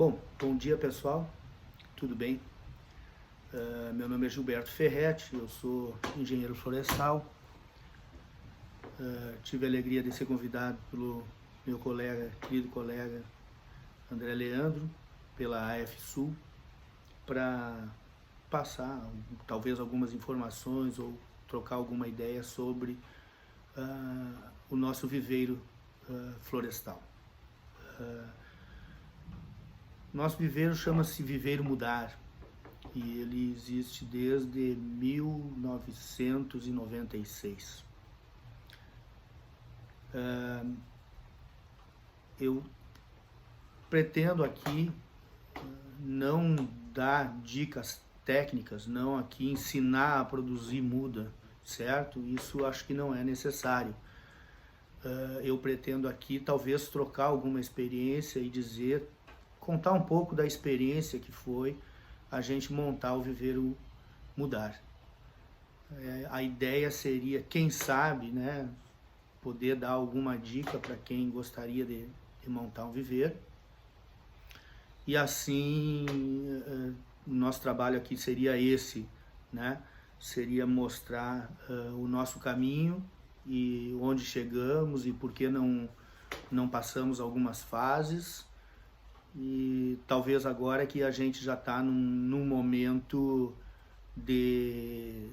Bom dia pessoal, tudo bem? Meu nome é Gilberto Ferretti, eu sou engenheiro florestal. Tive a alegria de ser convidado pelo meu querido colega André Leandro, pela AF Sul, para passar talvez algumas informações ou trocar alguma ideia sobre o nosso viveiro florestal. Nosso viveiro chama-se Viveiro Mudar e ele existe desde 1996. Eu pretendo aqui não dar dicas técnicas, não aqui ensinar a produzir muda, certo? Isso acho que não é necessário. Eu pretendo aqui talvez trocar alguma experiência e contar um pouco da experiência que foi a gente montar o Viveiro Mudar. A ideia seria, quem sabe, né, poder dar alguma dica para quem gostaria de montar um viveiro. E assim, o nosso trabalho aqui seria esse, né? Seria mostrar o nosso caminho e onde chegamos e por que não passamos algumas fases. E talvez agora que a gente já está num momento de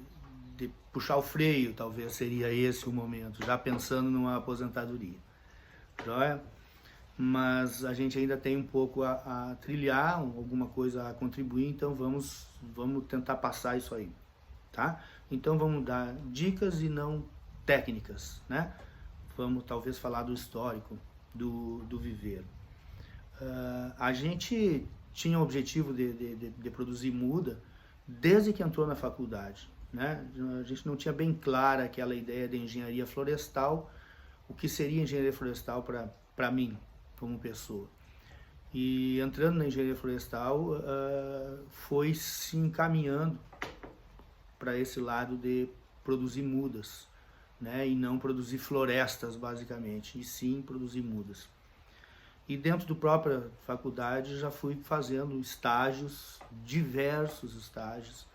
puxar o freio, talvez seria esse o momento, já pensando numa aposentadoria, joia? Mas a gente ainda tem um pouco a trilhar, alguma coisa a contribuir, então vamos tentar passar isso aí, tá? Então vamos dar dicas e não técnicas, né? Vamos talvez falar do histórico do viveiro. A gente tinha o objetivo de produzir muda desde que entrou na faculdade, né? A gente não tinha bem clara aquela ideia de engenharia florestal, o que seria engenharia florestal para mim, como pessoa. E entrando na engenharia florestal, foi se encaminhando para esse lado de produzir mudas, né? E não produzir florestas, basicamente, e sim produzir mudas. E dentro da própria faculdade já fui fazendo estágios, diversos estágios,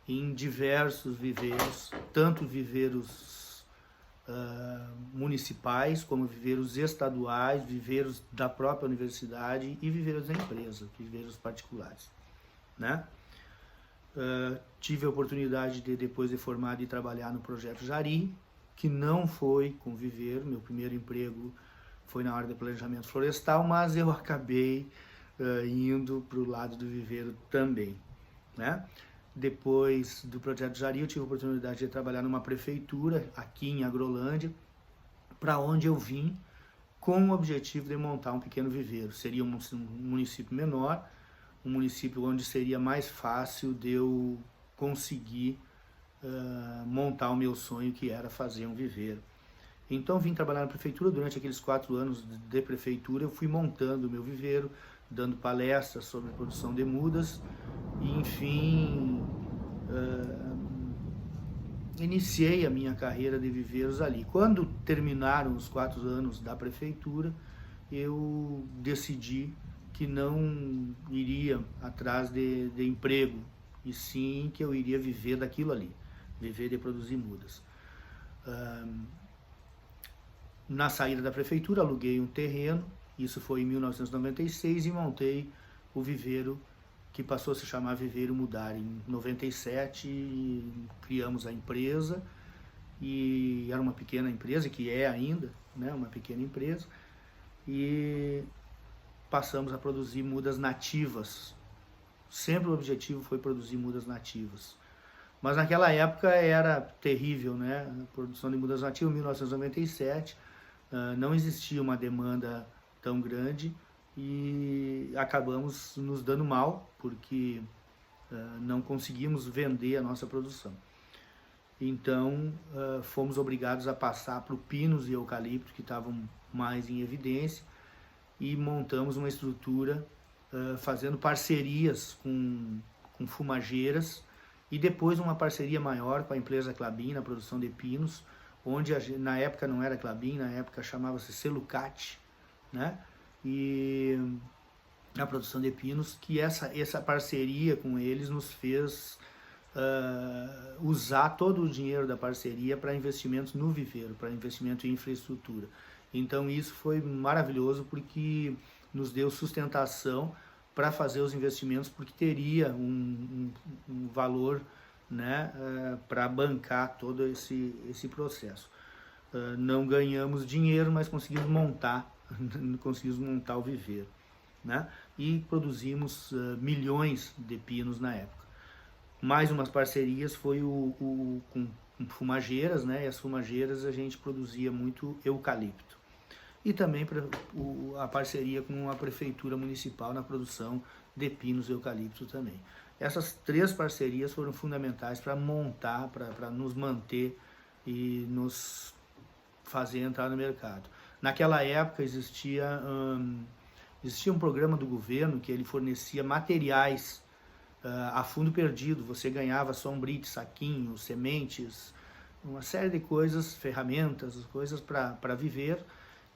em diversos viveiros, tanto viveiros municipais, como viveiros estaduais, viveiros da própria universidade e viveiros da empresa, viveiros particulares, né? Tive a oportunidade de, depois de formado, de trabalhar no Projeto Jari, que não foi com viveiro, meu primeiro emprego foi na área de planejamento florestal, mas eu acabei indo para o lado do viveiro também, né? Depois do Projeto Jari, eu tive a oportunidade de trabalhar numa prefeitura aqui em Agrolândia, para onde eu vim com o objetivo de montar um pequeno viveiro. Seria um município menor, um município onde seria mais fácil de eu conseguir montar o meu sonho, que era fazer um viveiro. Então vim trabalhar na prefeitura. Durante aqueles 4 anos de prefeitura eu fui montando o meu viveiro, dando palestras sobre produção de mudas e enfim iniciei a minha carreira de viveiros ali. Quando terminaram os 4 anos da prefeitura, eu decidi que não iria atrás de emprego, e sim que eu iria viver daquilo ali, viver de produzir mudas. Na saída da prefeitura, aluguei um terreno, isso foi em 1996, e montei o viveiro, que passou a se chamar Viveiro Mudar. Em 97, criamos a empresa, e era uma pequena empresa, que é ainda, né, uma pequena empresa, e passamos a produzir mudas nativas. Sempre o objetivo foi produzir mudas nativas. Mas naquela época era terrível, né? A produção de mudas nativas, em 1997, não existia uma demanda tão grande e acabamos nos dando mal, porque não conseguimos vender a nossa produção. Então fomos obrigados a passar para o pinos e eucalipto, que estavam mais em evidência, e montamos uma estrutura fazendo parcerias com fumageiras, e depois uma parceria maior com a empresa Klabin na produção de pinos, onde na época não era Klabin, na época chamava-se Selucat, né? E na produção de pinos, que essa parceria com eles nos fez usar todo o dinheiro da parceria para investimentos no viveiro, para investimento em infraestrutura. Então isso foi maravilhoso porque nos deu sustentação para fazer os investimentos, porque teria um valor, né, para bancar todo esse processo. Não ganhamos dinheiro, mas conseguimos montar o viveiro, né? E produzimos milhões de pinos na época. Mais umas parcerias foi com fumageiras, né? E as fumageiras a gente produzia muito eucalipto. E também a parceria com a prefeitura municipal na produção de pinos e eucalipto também. Essas 3 parcerias foram fundamentais para montar, para nos manter e nos fazer entrar no mercado. Naquela época existia um programa do governo que ele fornecia materiais a fundo perdido. Você ganhava sombrite, saquinhos, sementes, uma série de coisas, ferramentas, coisas para viver,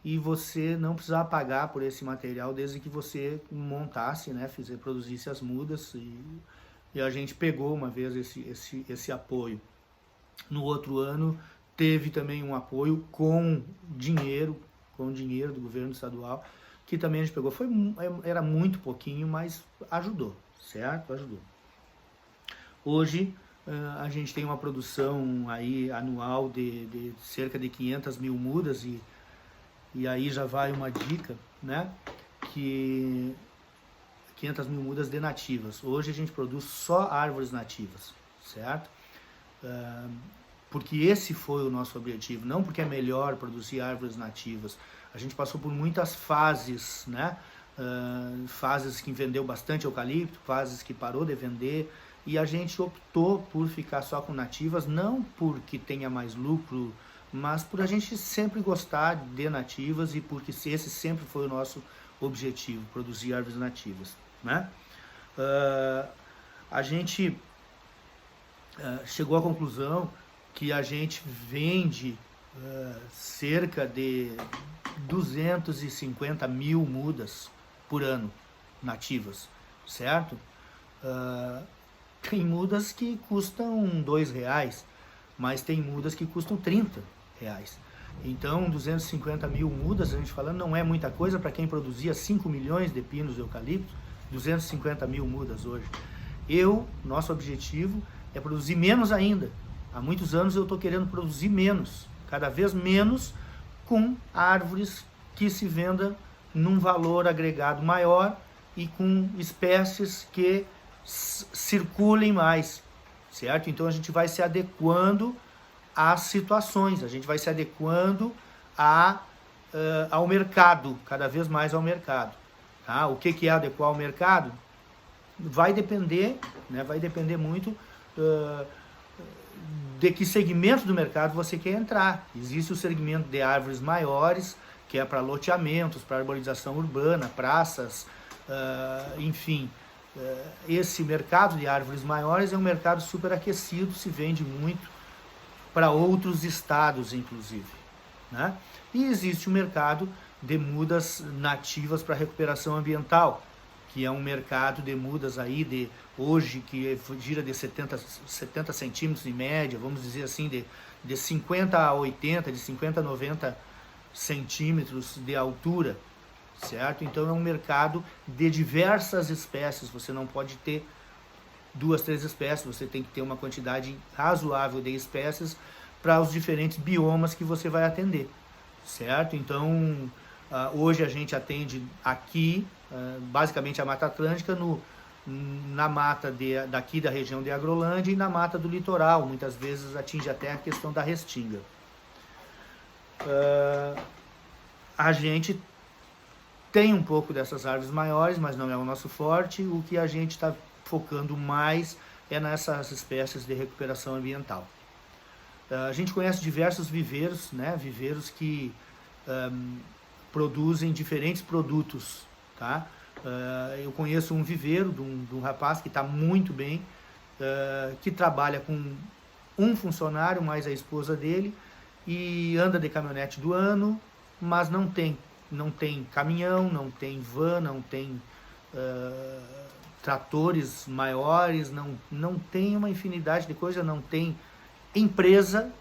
e você não precisava pagar por esse material desde que você montasse, né, produzisse as mudas, e a gente pegou uma vez esse apoio. No outro ano teve também um apoio com dinheiro do governo estadual, que também a gente pegou. Era muito pouquinho, mas ajudou, certo? Ajudou. Hoje a gente tem uma produção aí anual de cerca de 500 mil mudas, e aí já vai uma dica, né? Que 500 mil mudas de nativas. Hoje a gente produz só árvores nativas, certo? Porque esse foi o nosso objetivo, não porque é melhor produzir árvores nativas. A gente passou por muitas fases, né? Fases que vendeu bastante eucalipto, fases que parou de vender, e a gente optou por ficar só com nativas, não porque tenha mais lucro, mas por a gente sempre gostar de nativas e porque esse sempre foi o nosso objetivo, produzir árvores nativas, né? A gente chegou à conclusão que a gente vende cerca de 250 mil mudas por ano nativas, certo? Tem mudas que custam R$2, mas tem mudas que custam R$30. Então 250 mil mudas, a gente falando, não é muita coisa para quem produzia 5 milhões de pinos de eucalipto. 250 mil mudas hoje. Nosso objetivo é produzir menos ainda. Há muitos anos eu estou querendo produzir menos, cada vez menos, com árvores que se vendam num valor agregado maior e com espécies que circulem mais, certo? Então a gente vai se adequando às situações, a gente vai se adequando ao mercado, cada vez mais ao mercado. Tá? O que é adequar ao mercado? Vai depender, né? Vai depender muito de que segmento do mercado você quer entrar. Existe o segmento de árvores maiores, que é para loteamentos, para arborização urbana, praças, enfim. Esse mercado de árvores maiores é um mercado superaquecido, se vende muito para outros estados, inclusive, né? E existe o mercado de mudas nativas para recuperação ambiental, que é um mercado de mudas aí hoje que gira de 70 centímetros em média, vamos dizer assim, de 50 a 80, de 50 a 90 centímetros de altura, certo? Então é um mercado de diversas espécies, você não pode ter 2, 3 espécies, você tem que ter uma quantidade razoável de espécies para os diferentes biomas que você vai atender, certo? Então hoje a gente atende aqui, basicamente a Mata Atlântica, na mata daqui da região de Agrolândia e na mata do litoral, muitas vezes atinge até a questão da restinga. A gente tem um pouco dessas árvores maiores, mas não é o nosso forte. O que a gente está focando mais é nessas espécies de recuperação ambiental. A gente conhece diversos viveiros, né? Viveiros que produzem diferentes produtos, tá? Eu conheço um viveiro de um rapaz que está muito bem, que trabalha com um funcionário mais a esposa dele e anda de caminhonete do ano, mas não tem caminhão, não tem van, não tem tratores maiores, não tem uma infinidade de coisas, não tem empresa,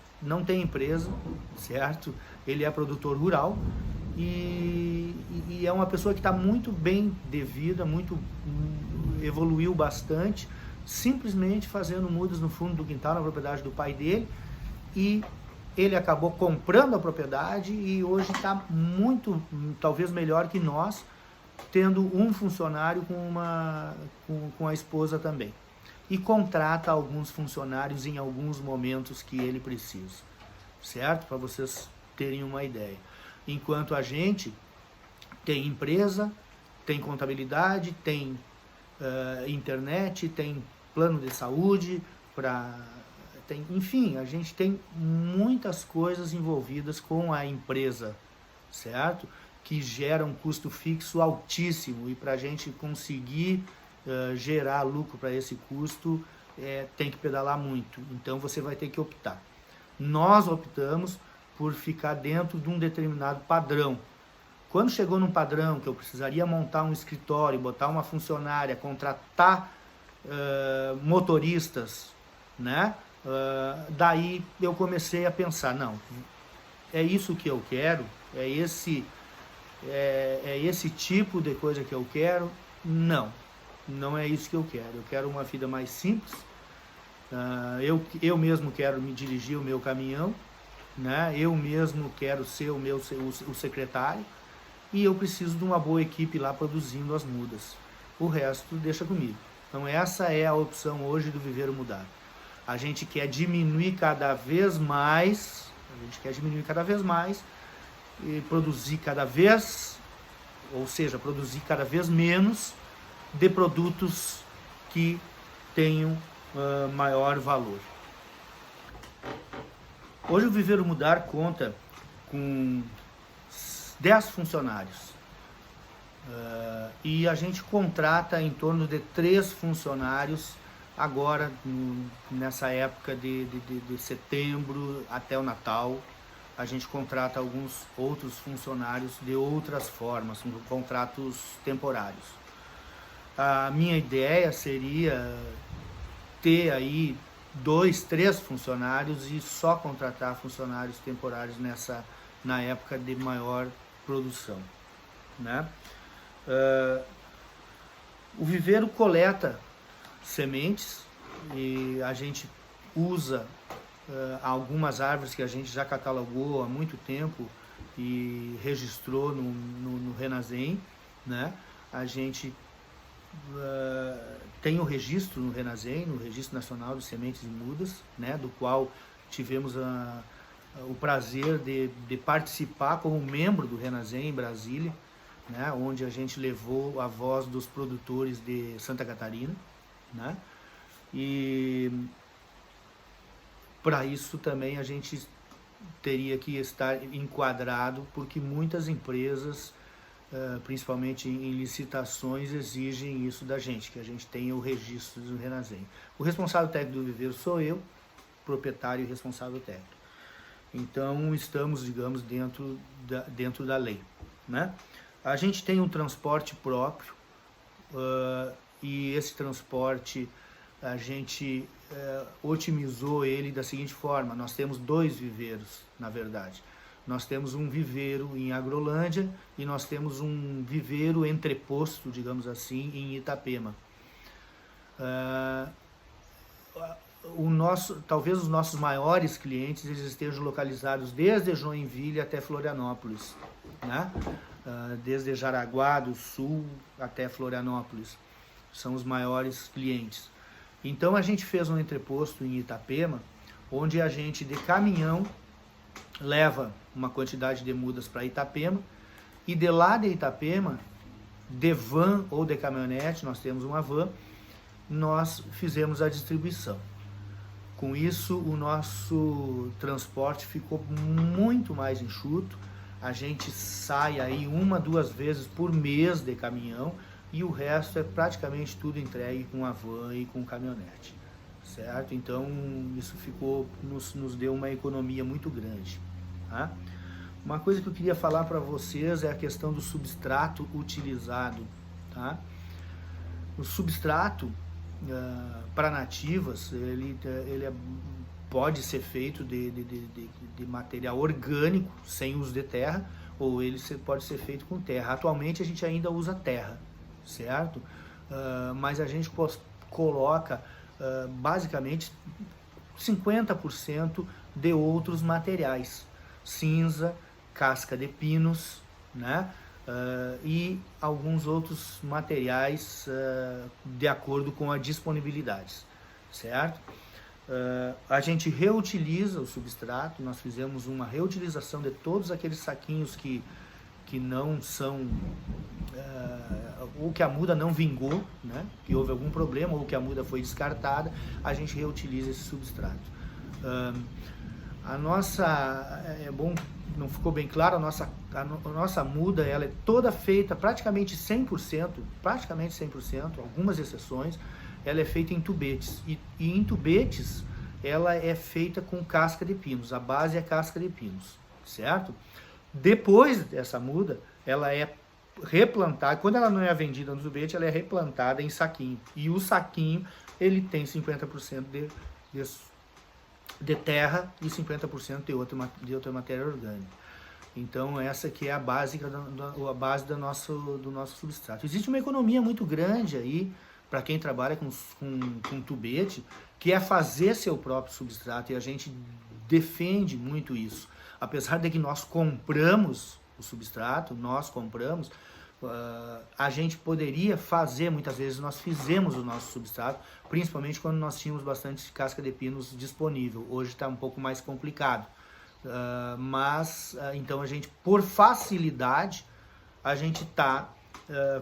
certo? Ele é produtor rural e é uma pessoa que está muito bem de vida, evoluiu bastante, simplesmente fazendo mudas no fundo do quintal, na propriedade do pai dele, e ele acabou comprando a propriedade e hoje está muito, talvez melhor que nós, tendo um funcionário com a esposa também. E contrata alguns funcionários em alguns momentos que ele precisa, certo? Para vocês terem uma ideia. Enquanto a gente tem empresa, tem contabilidade, tem internet, tem plano de saúde, enfim, a gente tem muitas coisas envolvidas com a empresa, certo? Que gera um custo fixo altíssimo, e para a gente conseguir gerar lucro para esse custo, tem que pedalar muito. Então você vai ter que optar. Nós optamos por ficar dentro de um determinado padrão. Quando chegou num padrão que eu precisaria montar um escritório, botar uma funcionária, contratar motoristas, né? Daí eu comecei a pensar, não, é isso que eu quero, é esse tipo de coisa que eu quero? Não é isso que eu quero. Eu quero uma vida mais simples. Eu mesmo quero me dirigir o meu caminhão, né? Eu mesmo quero ser o secretário, e eu preciso de uma boa equipe lá produzindo as mudas. O resto deixa comigo. Então essa é a opção hoje do Viver ou Mudar. A gente quer diminuir cada vez mais, e produzir cada vez menos de produtos que tenham maior valor. Hoje o Viver ou Mudar conta com 10 funcionários e a gente contrata em torno de 3 funcionários agora, nessa época de setembro até o Natal. A gente contrata alguns outros funcionários de outras formas, contratos temporários. A minha ideia seria ter aí 2, 3 funcionários e só contratar funcionários temporários na época de maior produção, né? O viveiro coleta sementes e a gente usa algumas árvores que a gente já catalogou há muito tempo e registrou no Renazem, né? A gente tem o registro no Renazem, no Registro Nacional de Sementes e Mudas, né? Do qual tivemos o prazer de participar como membro do Renazem em Brasília, né? Onde a gente levou a voz dos produtores de Santa Catarina, né? E para isso também a gente teria que estar enquadrado, porque muitas empresas, principalmente em licitações, exigem isso da gente, que a gente tenha o registro do Renazem. O responsável técnico do viveiro sou eu, proprietário e responsável técnico. Então estamos, digamos, dentro da lei, né? A gente tem um transporte próprio e esse transporte a gente otimizou ele da seguinte forma: nós temos 2 viveiros, na verdade. Nós temos um viveiro em Agrolândia e nós temos um viveiro entreposto, digamos assim, em Itapema. Talvez os nossos maiores clientes eles estejam localizados desde Joinville até Florianópolis, né? Desde Jaraguá do Sul até Florianópolis, são os maiores clientes. Então a gente fez um entreposto em Itapema, onde a gente de caminhão leva uma quantidade de mudas para Itapema, e de lá de Itapema, de van ou de caminhonete, nós temos uma van, nós fizemos a distribuição. Com isso, o nosso transporte ficou muito mais enxuto. A gente sai aí 1, 2 vezes por mês de caminhão, e o resto é praticamente tudo entregue com a van e com o caminhonete, certo? Então isso nos deu uma economia muito grande, tá? Uma coisa que eu queria falar para vocês é a questão do substrato utilizado, tá? O substrato para nativas, pode ser feito de material orgânico, sem uso de terra, ou ele pode ser feito com terra. Atualmente a gente ainda usa terra, certo? Mas a gente coloca basicamente 50% de outros materiais, cinza, casca de pinos, né? E alguns outros materiais de acordo com a disponibilidade, certo? A gente reutiliza o substrato, nós fizemos uma reutilização de todos aqueles saquinhos que não são, ou que a muda não vingou, né? Que houve algum problema, ou que a muda foi descartada, a gente reutiliza esse substrato. A nossa, é bom, não ficou bem claro, a nossa muda, ela é toda feita praticamente 100%, algumas exceções, ela é feita em tubetes, e em tubetes ela é feita com casca de pinos, a base é casca de pinos, certo? Depois dessa muda, ela é replantada, quando ela não é vendida no tubete, ela é replantada em saquinho, e o saquinho, ele tem 50% de terra e 50% de outra matéria orgânica. Então essa que é a base do nosso substrato. Existe uma economia muito grande aí para quem trabalha com tubete, que é fazer seu próprio substrato, e a gente defende muito isso. Apesar de que nós compramos o substrato, a gente poderia fazer, muitas vezes nós fizemos o nosso substrato, principalmente quando nós tínhamos bastante casca de pinos disponível. Hoje está um pouco mais complicado, então a gente, por facilidade, a gente está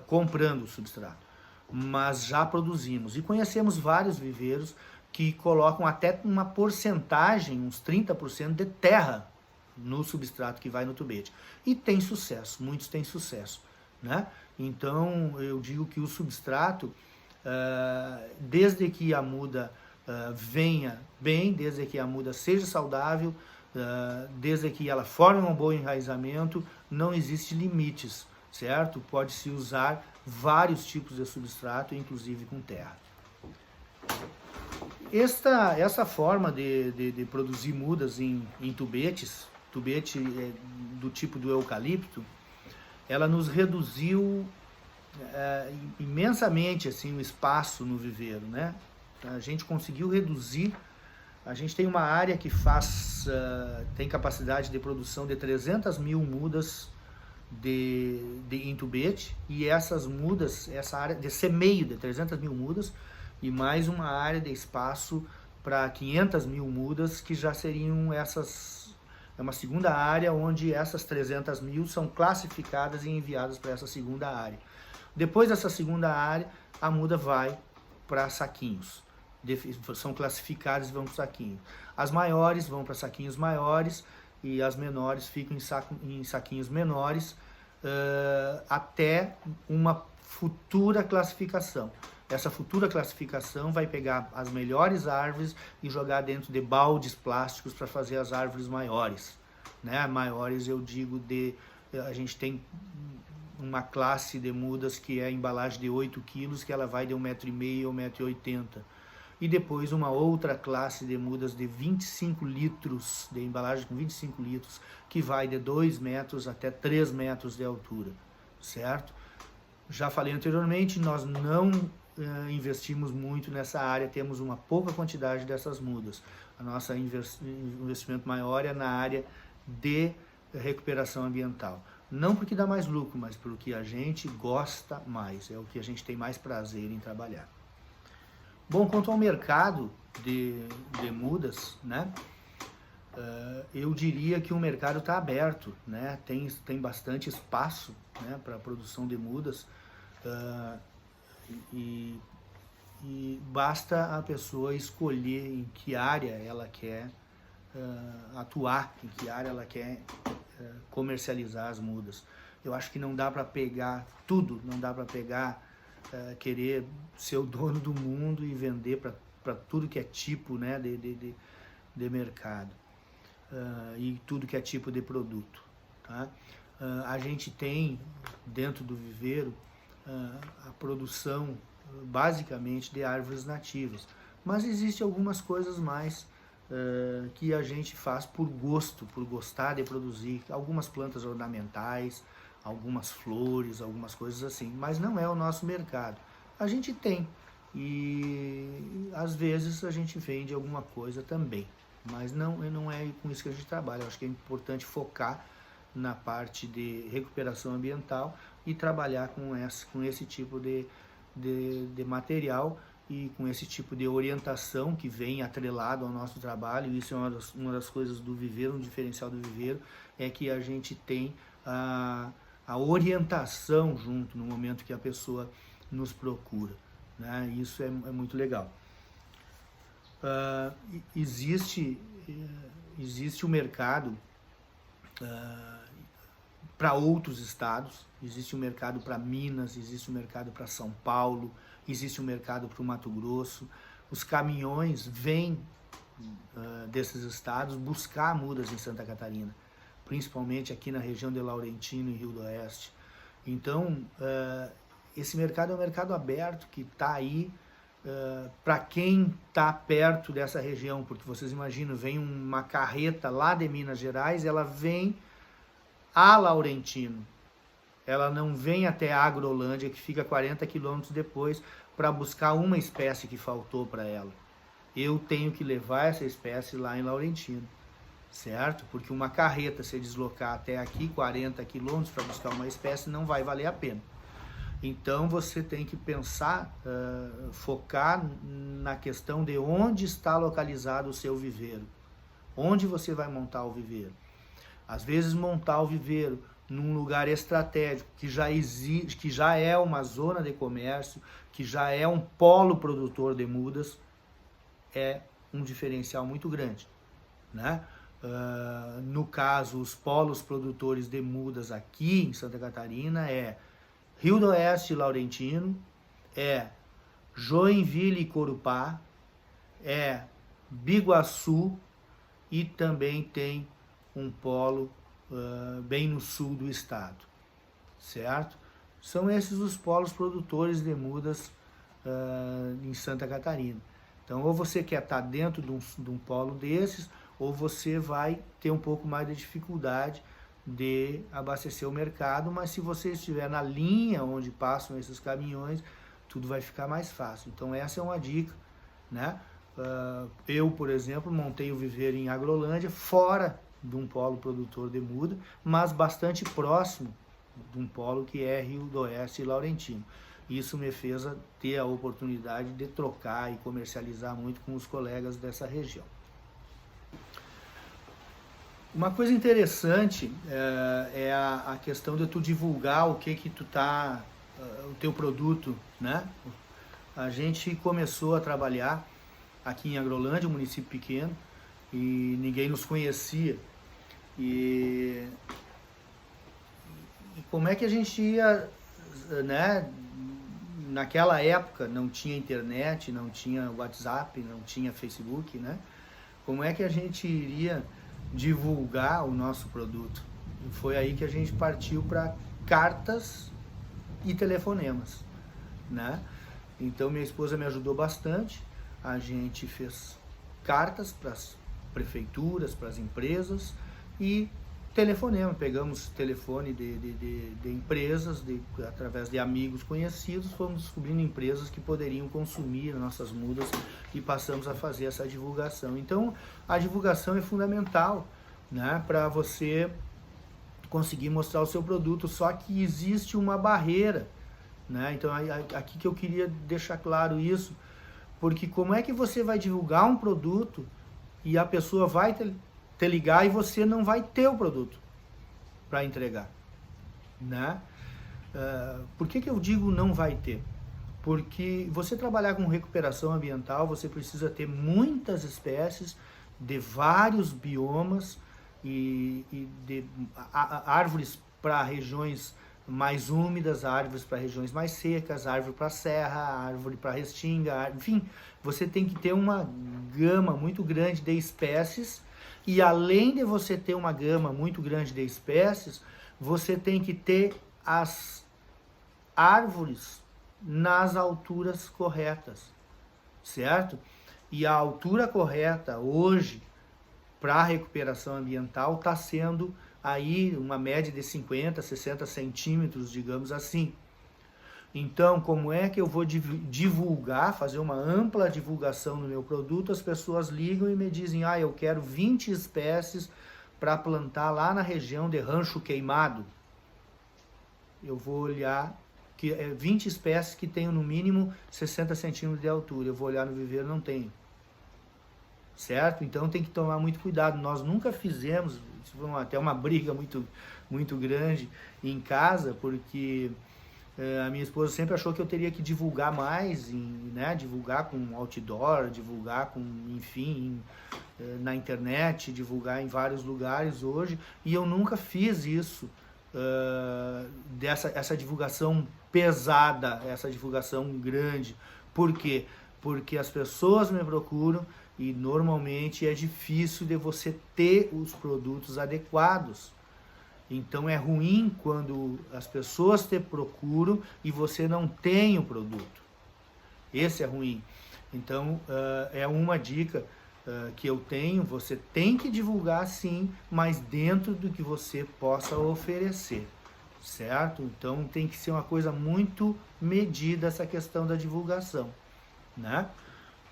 comprando o substrato, mas já produzimos, e conhecemos vários viveiros que colocam até uma porcentagem, uns 30% de terra no substrato que vai no tubete, e tem sucesso, muitos têm sucesso, né? Então eu digo que o substrato, desde que a muda venha bem, desde que a muda seja saudável, desde que ela forme um bom enraizamento, não existe limites, certo? Pode-se usar vários tipos de substrato, inclusive com terra. Essa forma de produzir mudas em tubetes, tubete do tipo do eucalipto, ela nos reduziu imensamente assim, o espaço no viveiro, né? A gente conseguiu reduzir, a gente tem uma área que tem capacidade de produção de 300 mil mudas em tubete, e essas mudas, essa área de semeio de 300 mil mudas, e mais uma área de espaço para 500 mil mudas, que já seriam é uma segunda área onde essas 300 mil são classificadas e enviadas para essa segunda área. Depois dessa segunda área, a muda vai para saquinhos, são classificadas e vão para saquinhos. As maiores vão para saquinhos maiores, e as menores ficam em saquinhos menores, até uma futura classificação. Essa futura classificação vai pegar as melhores árvores e jogar dentro de baldes plásticos para fazer as árvores maiores, né? Maiores, eu digo, a gente tem uma classe de mudas que é a embalagem de 8 quilos, que ela vai de 1,5 m a 1,80 m. E depois uma outra classe de mudas de 25 litros, de embalagem com 25 litros, que vai de 2 metros até 3 metros de altura, certo? Já falei anteriormente, nós não investimos muito nessa área, temos uma pouca quantidade dessas mudas. A nossa investimento maior é na área de recuperação ambiental. Não porque dá mais lucro, mas porque a gente gosta mais, é o que a gente tem mais prazer em trabalhar. Bom, quanto ao mercado de mudas, né? Eu diria que o mercado está aberto, né? Tem bastante espaço, né, para a produção de mudas, e basta a pessoa escolher em que área ela quer atuar, em que área ela quer comercializar as mudas. Eu acho que não dá para pegar tudo, não dá para pegar, querer ser o dono do mundo e vender para tudo que é tipo, né, de mercado, e tudo que é tipo de produto, tá? A gente tem dentro do viveiro a produção basicamente de árvores nativas. Mas existem algumas coisas mais que a gente faz por gosto, por gostar de produzir, algumas plantas ornamentais, algumas flores, algumas coisas assim, mas não é o nosso mercado. A gente tem e às vezes a gente vende alguma coisa também, mas não é com isso que a gente trabalha. Eu acho que é importante focar na parte de recuperação ambiental e trabalhar com esse tipo de material e com esse tipo de orientação que vem atrelado ao nosso trabalho. Isso é uma das coisas do viveiro, um diferencial do viveiro, é que a gente tem a orientação junto no momento que a pessoa nos procura, né? Isso é muito legal. Existe o mercado para outros estados, existe um mercado para Minas, existe um mercado para São Paulo, existe um mercado para o Mato Grosso. Os caminhões vêm desses estados buscar mudas em Santa Catarina, principalmente aqui na região de Laurentino e Rio do Oeste. Então, esse mercado é um mercado aberto que está aí para quem está perto dessa região, porque vocês imaginam, vem uma carreta lá de Minas Gerais, ela vem a Laurentino, ela não vem até a Agrolândia, que fica 40 quilômetros depois, para buscar uma espécie que faltou para ela. Eu tenho que levar essa espécie lá em Laurentino, certo? Porque uma carreta se deslocar até aqui, 40 quilômetros, para buscar uma espécie, não vai valer a pena. Então você tem que pensar, focar na questão de onde está localizado o seu viveiro. Onde você vai montar o viveiro. Às vezes montar o viveiro num lugar estratégico, que já existe, que já é uma zona de comércio, que já é um polo produtor de mudas, é um diferencial muito grande, né? No caso, os polos produtores de mudas aqui em Santa Catarina é Rio do Oeste e Laurentino, é Joinville e Corupá, é Biguaçu e também tem um polo bem no sul do estado, certo? São esses os polos produtores de mudas em Santa Catarina. Então, ou você quer estar dentro de um polo desses, ou você vai ter um pouco mais de dificuldade de abastecer o mercado, mas se você estiver na linha onde passam esses caminhões, tudo vai ficar mais fácil. Então essa é uma dica, né? Eu, por exemplo, montei o viveiro em Agrolândia, fora de um polo produtor de muda, mas bastante próximo de um polo que é Rio do Oeste e Laurentino. Isso me fez ter a oportunidade de trocar e comercializar muito com os colegas dessa região. Uma coisa interessante é a questão de tu divulgar o que tu tá, o teu produto, né? A gente começou a trabalhar aqui em Agrolândia, um município pequeno, e ninguém nos conhecia. E como é que a gente ia, né? Naquela época não tinha internet, não tinha WhatsApp, não tinha Facebook, né? Como é que a gente iria divulgar o nosso produto? E foi aí que a gente partiu para cartas e telefonemas, né? Então minha esposa me ajudou bastante. A gente fez cartas para as prefeituras, para as empresas e telefonema. Pegamos telefone de empresas, através de amigos conhecidos, fomos descobrindo empresas que poderiam consumir nossas mudas e passamos a fazer essa divulgação. Então a divulgação é fundamental, né, para você conseguir mostrar o seu produto, só que existe uma barreira, né? Então aqui que eu queria deixar claro isso, porque como é que você vai divulgar um produto e a pessoa vai te ligar e você não vai ter o produto para entregar, né? Por que eu digo não vai ter? Porque você trabalhar com recuperação ambiental, você precisa ter muitas espécies de vários biomas e de árvores para regiões mais úmidas, árvores para regiões mais secas, árvore para serra, árvore para restinga, enfim, você tem que ter uma gama muito grande de espécies. E além de você ter uma gama muito grande de espécies, você tem que ter as árvores nas alturas corretas, certo? E a altura correta hoje para a recuperação ambiental está sendo aí uma média de 50, 60 centímetros, digamos assim. Então, como é que eu vou divulgar, fazer uma ampla divulgação no meu produto? As pessoas ligam e me dizem, eu quero 20 espécies para plantar lá na região de Rancho Queimado. Eu vou olhar, que é 20 espécies que tenham no mínimo 60 centímetros de altura. Eu vou olhar no viveiro, não tenho. Certo? Então tem que tomar muito cuidado. Nós nunca fizemos, até uma briga muito grande em casa, porque a minha esposa sempre achou que eu teria que divulgar mais, né? Divulgar com outdoor, divulgar com, enfim, na internet, divulgar em vários lugares hoje, e eu nunca fiz isso, essa divulgação pesada, essa divulgação grande. Por quê? Porque as pessoas me procuram e normalmente é difícil de você ter os produtos adequados. Então é ruim quando as pessoas te procuram e você não tem o produto. Esse é ruim. Então é uma dica que eu tenho, você tem que divulgar sim, mas dentro do que você possa oferecer, certo? Então tem que ser uma coisa muito medida essa questão da divulgação, né?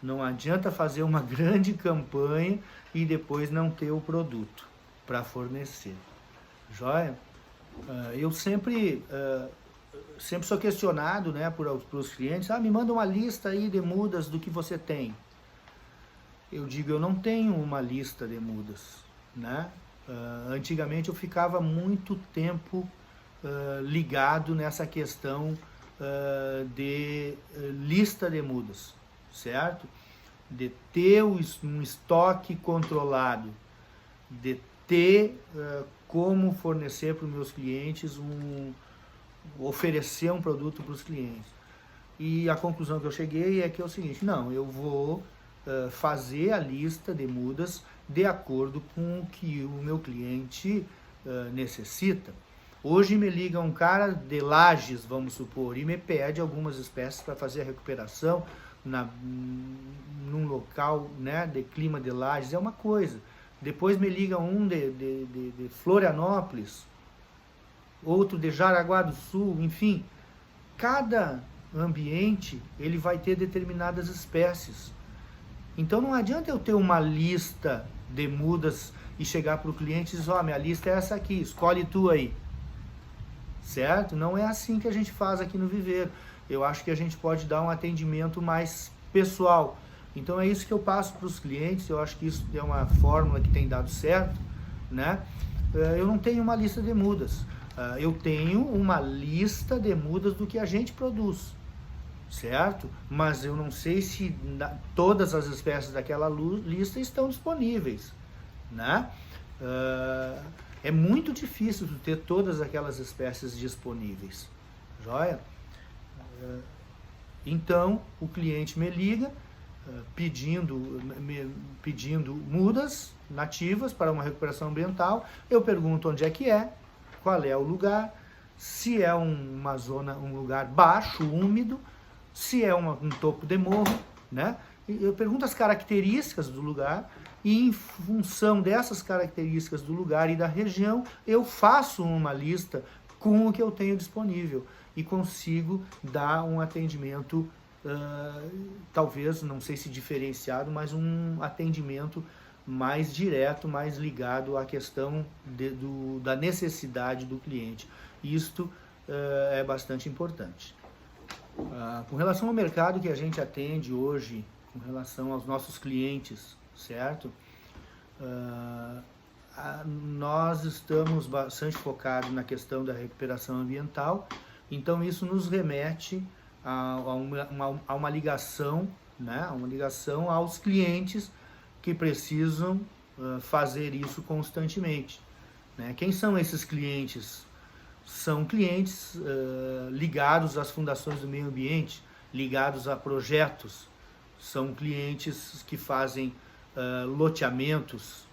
Não adianta fazer uma grande campanha e depois não ter o produto para fornecer. Joia? Eu sempre sou questionado, né, por os clientes, me manda uma lista aí de mudas do que você tem. Eu digo, eu não tenho uma lista de mudas, né? Antigamente eu ficava muito tempo ligado nessa questão de lista de mudas, certo? De ter um estoque controlado, de ter como fornecer para os meus clientes, oferecer um produto para os clientes. E a conclusão que eu cheguei é que é o seguinte, não, eu vou fazer a lista de mudas de acordo com o que o meu cliente necessita. Hoje me liga um cara de Lages, vamos supor, e me pede algumas espécies para fazer a recuperação num local, né, de clima de Lages, é uma coisa. Depois me liga um de Florianópolis, outro de Jaraguá do Sul, enfim. Cada ambiente ele vai ter determinadas espécies. Então não adianta eu ter uma lista de mudas e chegar para o cliente e dizer, minha lista é essa aqui, escolhe tu aí. Certo? Não é assim que a gente faz aqui no viveiro. Eu acho que a gente pode dar um atendimento mais pessoal. Então é isso que eu passo para os clientes, eu acho que isso é uma fórmula que tem dado certo, né? Eu não tenho uma lista de mudas, eu tenho uma lista de mudas do que a gente produz, certo? Mas eu não sei se todas as espécies daquela lista estão disponíveis, né? É muito difícil ter todas aquelas espécies disponíveis, joia? Então o cliente me liga, pedindo mudas nativas para uma recuperação ambiental. Eu pergunto onde é que é, qual é o lugar, se é uma zona, um lugar baixo, úmido, se é um topo de morro, né? Eu pergunto as características do lugar e em função dessas características do lugar e da região, eu faço uma lista com o que eu tenho disponível e consigo dar um atendimento talvez, não sei se diferenciado, mas um atendimento mais direto, mais ligado à questão da necessidade do cliente. Isto é bastante importante. Com relação ao mercado que a gente atende hoje, com relação aos nossos clientes, certo? Nós estamos bastante focados na questão da recuperação ambiental, então isso nos remete a uma ligação, né? Uma ligação aos clientes que precisam fazer isso constantemente, né? Quem são esses clientes? São clientes ligados às fundações do meio ambiente, ligados a projetos, são clientes que fazem loteamentos,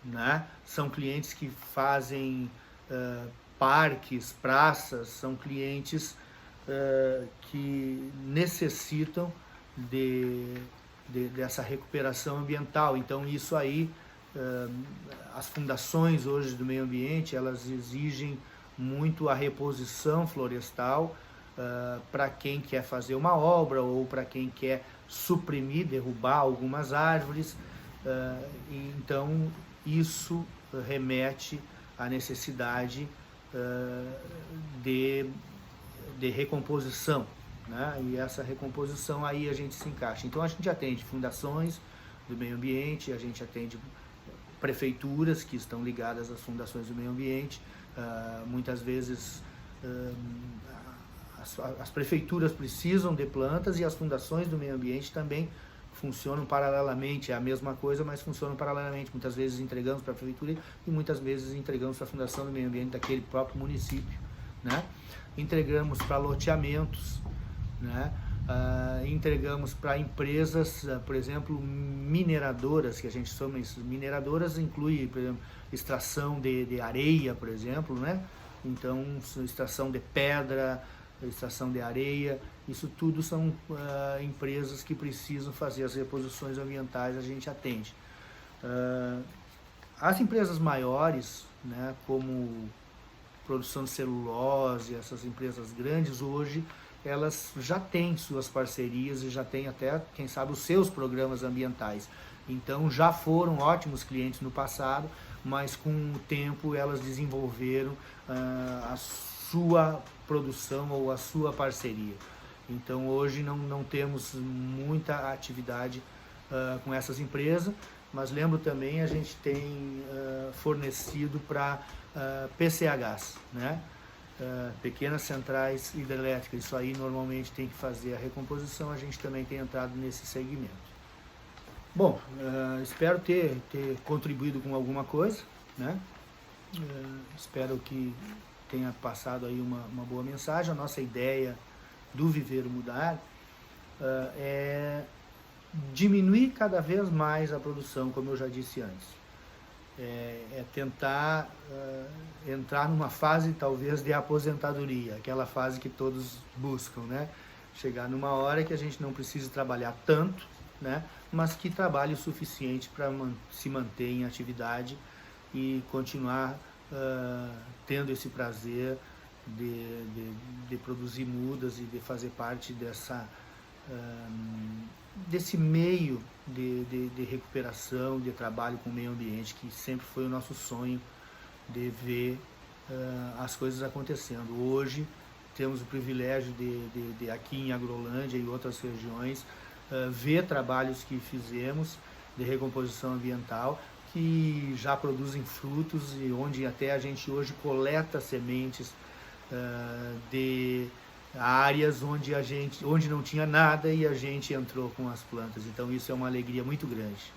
né? São clientes que fazem parques, praças, são clientes que necessitam dessa recuperação ambiental. Então isso aí, as fundações hoje do meio ambiente, elas exigem muito a reposição florestal para quem quer fazer uma obra ou para quem quer suprimir, derrubar algumas árvores. Então isso remete à necessidade de recomposição, né? E essa recomposição aí a gente se encaixa. Então a gente atende fundações do meio ambiente, a gente atende prefeituras que estão ligadas às fundações do meio ambiente. Muitas vezes as prefeituras precisam de plantas e as fundações do meio ambiente também funcionam paralelamente. É a mesma coisa, mas funcionam paralelamente. Muitas vezes entregamos para a prefeitura e muitas vezes entregamos para a fundação do meio ambiente daquele próprio município, né? Entregamos para loteamentos, né? Entregamos para empresas, por exemplo, mineradoras, que a gente chama isso. Mineradoras inclui, por exemplo, extração de areia, por exemplo, né? Então, extração de pedra, extração de areia, isso tudo são empresas que precisam fazer as reposições ambientais, a gente atende. As empresas maiores, né, como produção de celulose, essas empresas grandes hoje, elas já têm suas parcerias e já têm até, quem sabe, os seus programas ambientais. Então já foram ótimos clientes no passado, mas com o tempo elas desenvolveram a sua produção ou a sua parceria. Então hoje não temos muita atividade com essas empresas, mas lembro também a gente tem fornecido para PCHs, né? Pequenas centrais hidrelétricas. Isso aí normalmente tem que fazer a recomposição, a gente também tem entrado nesse segmento. Bom, espero ter contribuído com alguma coisa, né? Espero que tenha passado aí uma boa mensagem. A nossa ideia do Viver Mudar é diminuir cada vez mais a produção, como eu já disse antes. É tentar entrar numa fase talvez de aposentadoria, aquela fase que todos buscam, né? Chegar numa hora que a gente não precise trabalhar tanto, né? Mas que trabalhe o suficiente para se manter em atividade e continuar tendo esse prazer de produzir mudas e de fazer parte desse meio de recuperação, de trabalho com o meio ambiente, que sempre foi o nosso sonho de ver as coisas acontecendo. Hoje temos o privilégio de aqui em Agrolândia e outras regiões ver trabalhos que fizemos de recomposição ambiental que já produzem frutos e onde até a gente hoje coleta sementes de áreas onde não tinha nada e a gente entrou com as plantas. Então isso é uma alegria muito grande.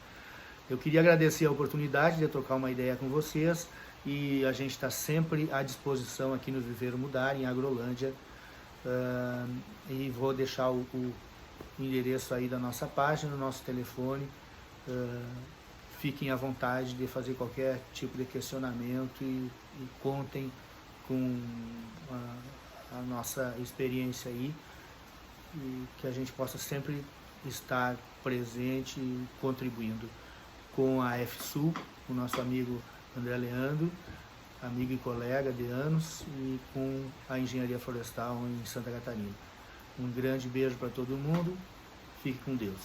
Eu queria agradecer a oportunidade de trocar uma ideia com vocês e a gente está sempre à disposição aqui no Viver Mudar, em Agrolândia. E vou deixar o endereço aí da nossa página, do nosso telefone. Fiquem à vontade de fazer qualquer tipo de questionamento e contem com a nossa experiência aí e que a gente possa sempre estar presente e contribuindo com a FSUL, o nosso amigo André Leandro, amigo e colega de anos, e com a Engenharia Florestal em Santa Catarina. Um grande beijo para todo mundo, fique com Deus.